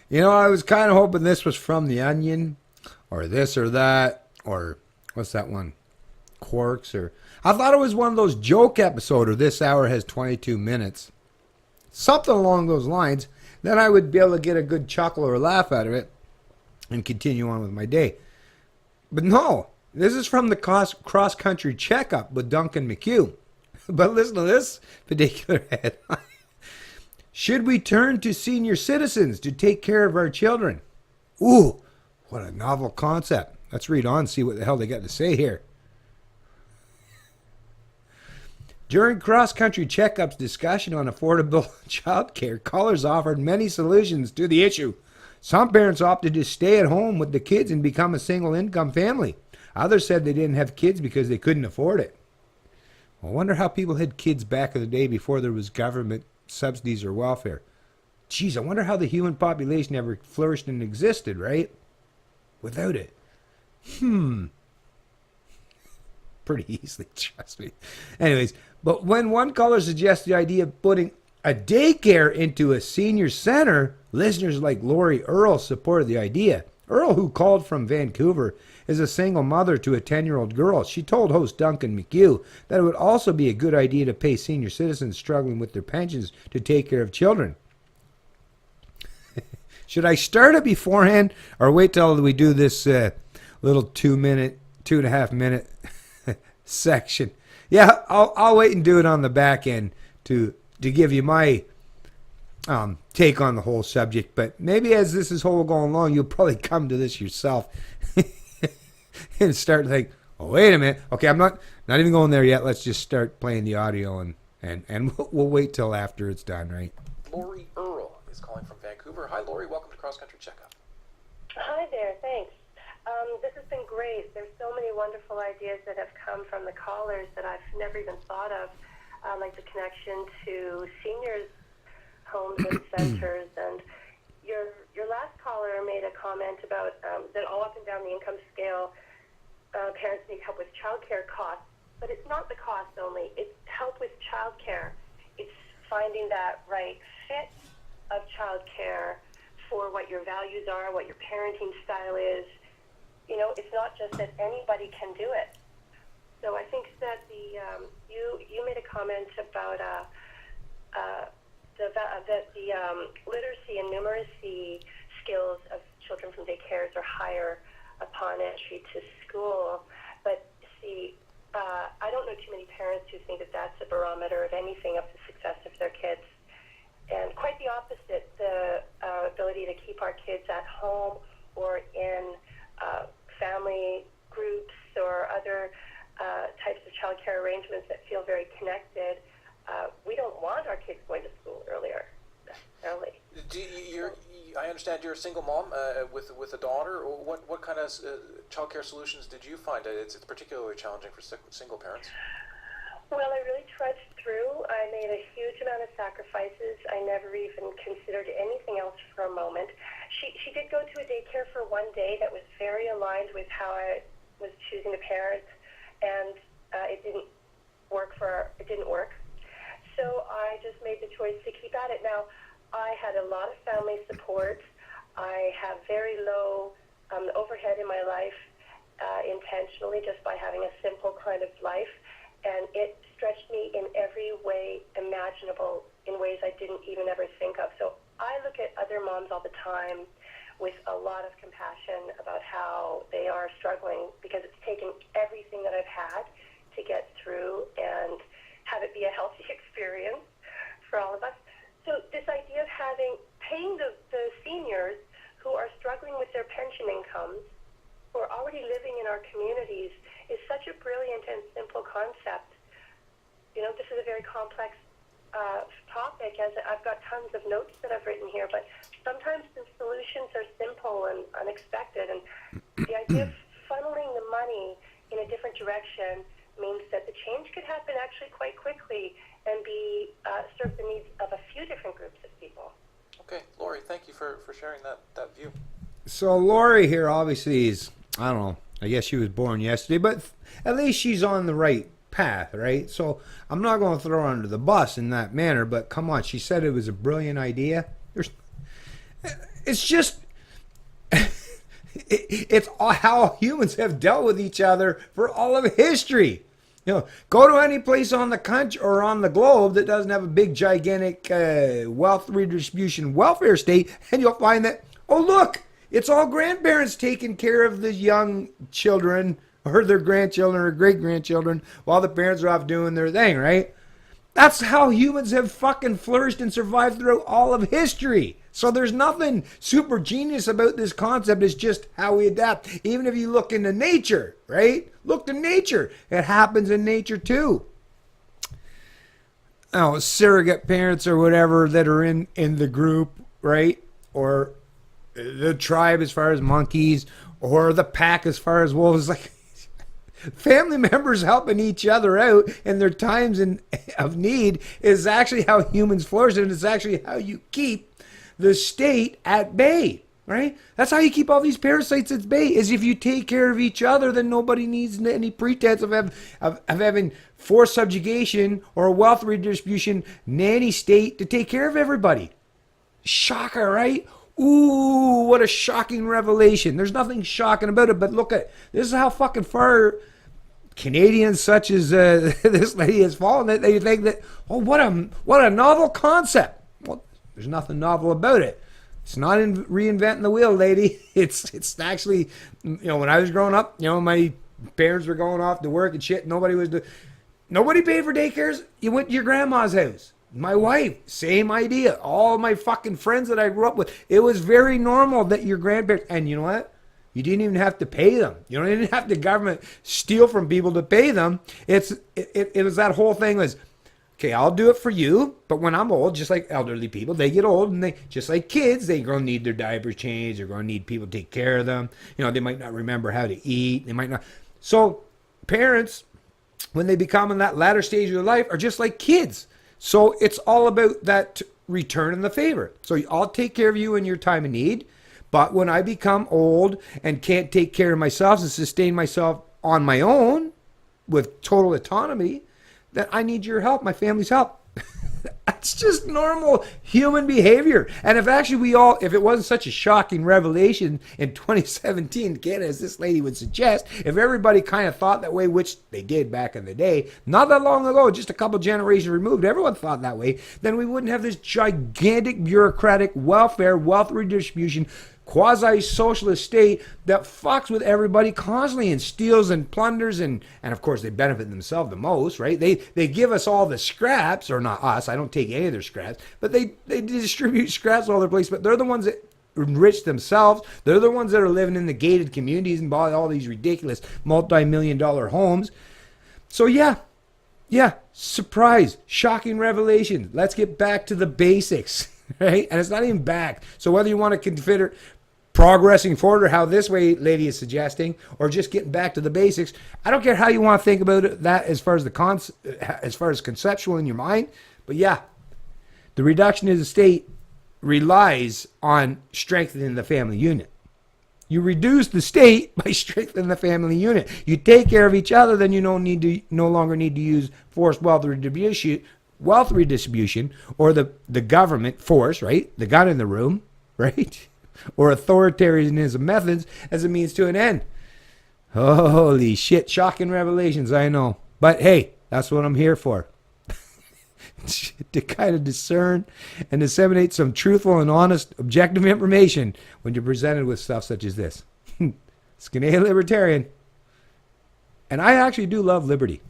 You know, I was kind of hoping this was from The Onion, or this or that, or what's that one? Quarks, or I thought it was one of those joke episodes, or This Hour Has 22 Minutes. Something along those lines. Then I would be able to get a good chuckle or laugh out of it and continue on with my day. But no, this is from the cross country checkup with Duncan McHugh. But listen to this particular headline. Should we turn to senior citizens to take care of our children? Ooh, what a novel concept. Let's read on and see what the hell they got to say here. During cross-country checkups discussion on affordable childcare, callers offered many solutions to the issue. Some parents opted to stay at home with the kids and become a single-income family. Others said they didn't have kids because they couldn't afford it. I wonder how people had kids back in the day before there was government subsidies or welfare. Geez, I wonder how the human population ever flourished and existed, right? Without it. Pretty easily, trust me. Anyways, but when one caller suggests the idea of putting a daycare into a senior center, listeners like Lori Earle supported the idea. Earle, who called from Vancouver, is a single mother to a 10-year-old girl. She told host Duncan McHugh that it would also be a good idea to pay senior citizens struggling with their pensions to take care of children. Should I start it beforehand or wait till we do this little 2.5 minute section? Yeah, I'll wait and do it on the back end to give you my take on the whole subject. But maybe as this is whole going along, you'll probably come to this yourself and start to think, oh, wait a minute. Okay, I'm not even going there yet. Let's just start playing the audio and we'll wait till after it's done, right? Lori Earle is calling from Vancouver. Hi, Lori. Welcome to Cross Country Checkup. Hi there. Thanks. This has been great. There's so many wonderful ideas that have come from the callers that I've never even thought of, like the connection to seniors' homes and centers. And your last caller made a comment about that all up and down the income scale, parents need help with childcare costs. But it's not the cost only. It's help with childcare. It's finding that right fit of childcare for what your values are, what your parenting style is. You know, it's not just that anybody can do it. So I think that you made a comment about the literacy and numeracy skills of children from daycares are higher upon entry to school. But see, I don't know too many parents who think that that's a barometer of anything of the success of their kids. And quite the opposite, the ability to keep our kids at home or in family groups or other types of child care arrangements that feel very connected. We don't want our kids going to school earlier, necessarily. I understand you're a single mom with a daughter. What kind of child care solutions did you find? It's particularly challenging for single parents. Well, I really trudged through. I made a huge amount of sacrifices. I never even considered anything else for a moment. She did go to a daycare for one day that was very aligned with how I was choosing to parent, and it didn't work. So I just made the choice to keep at it. Now, I had a lot of family support. I have very low overhead in my life intentionally just by having a simple kind of life. And it stretched me in every way imaginable in ways I didn't even ever think of. So I look at other moms all the time with a lot of compassion about how they are struggling because it's taken everything that I've had to get through and have it be a healthy experience for all of us. So this idea of paying the seniors who are struggling with their pension incomes, who are already living in our communities, is such a brilliant and simple concept. You know, this is a very complex topic, as I've got tons of notes that I've written here, but sometimes the solutions are simple and unexpected, and the idea of funneling the money in a different direction means that the change could happen actually quite quickly and serve the needs of a few different groups of people. Okay, Lori, thank you for sharing that view. So Lori here obviously is, I don't know, I guess she was born yesterday, but at least she's on the right path, right? So I'm not going to throw her under the bus in that manner, but come on, she said it was a brilliant idea. There's, it's just, it's how humans have dealt with each other for all of history. You know, go to any place on the country or on the globe that doesn't have a big, gigantic wealth redistribution welfare state, and you'll find that, oh, look, it's all grandparents taking care of the young children or their grandchildren or great-grandchildren while the parents are off doing their thing, right? That's how humans have fucking flourished and survived throughout all of history. So there's nothing super genius about this concept. It's just how we adapt. Even if you look into nature, right? Look to nature. It happens in nature too. Oh, surrogate parents or whatever that are in the group, right? Or the tribe as far as monkeys, or the pack as far as wolves. Like, family members helping each other out in their times of need is actually how humans flourish, and it's actually how you keep the state at bay, right? That's how you keep all these parasites at bay, is if you take care of each other, then nobody needs any pretense of having forced subjugation or wealth redistribution, nanny state to take care of everybody. Shocker, right? Ooh, what a shocking revelation. There's nothing shocking about it, but look at, this is how fucking far Canadians such as this lady has fallen, that they think that, oh, what a novel concept. Well, there's nothing novel about it. It's not reinventing the wheel, lady. It's actually, you know, when I was growing up, you know, my parents were going off to work and shit. Nobody paid for daycares. You went to your grandma's house. My wife, same idea. All my fucking friends that I grew up with, it was very normal that your grandparents, and you know what? You didn't even have to pay them. You don't even have the government steal from people to pay them. It was that whole thing was, okay, I'll do it for you, but when I'm old, just like elderly people, they get old, and they, just like kids, they're going to need their diapers changed. They're going to need people to take care of them. You know, they might not remember how to eat. They might not. So parents, when they become in that latter stage of their life, are just like kids. So it's all about that return in the favor. So I'll take care of you in your time of need, but when I become old and can't take care of myself and sustain myself on my own with total autonomy, then I need your help, my family's help. That's just normal human behavior. And if actually if it wasn't such a shocking revelation in 2017, again, as this lady would suggest, if everybody kind of thought that way, which they did back in the day, not that long ago, just a couple generations removed, everyone thought that way, then we wouldn't have this gigantic bureaucratic welfare, wealth redistribution, quasi-socialist state that fucks with everybody constantly and steals and plunders, and of course they benefit themselves the most, right? They give us all the scraps, or not us, I don't take any of their scraps, but they distribute scraps all over the place, but they're the ones that enrich themselves. They're the ones that are living in the gated communities and buy all these ridiculous multi-million-dollar homes. So yeah, surprise, shocking revelation. Let's get back to the basics. Right? And it's not even back. So whether you want to consider progressing forward, or how this way lady is suggesting, or just getting back to the basics, I don't care how you want to think about it, that as far as conceptual in your mind. But yeah, the reduction of the state relies on strengthening the family unit. You reduce the state by strengthening the family unit. You take care of each other, then you no longer need to use forced wealth redistribution, or the government force, right? The gun in the room, right? Or authoritarianism methods as a means to an end. Holy shit, shocking revelations, I know. But hey, that's what I'm here for. To kind of discern and disseminate some truthful and honest, objective information when you're presented with stuff such as this. It's Canadian Libertarian. And I actually do love liberty.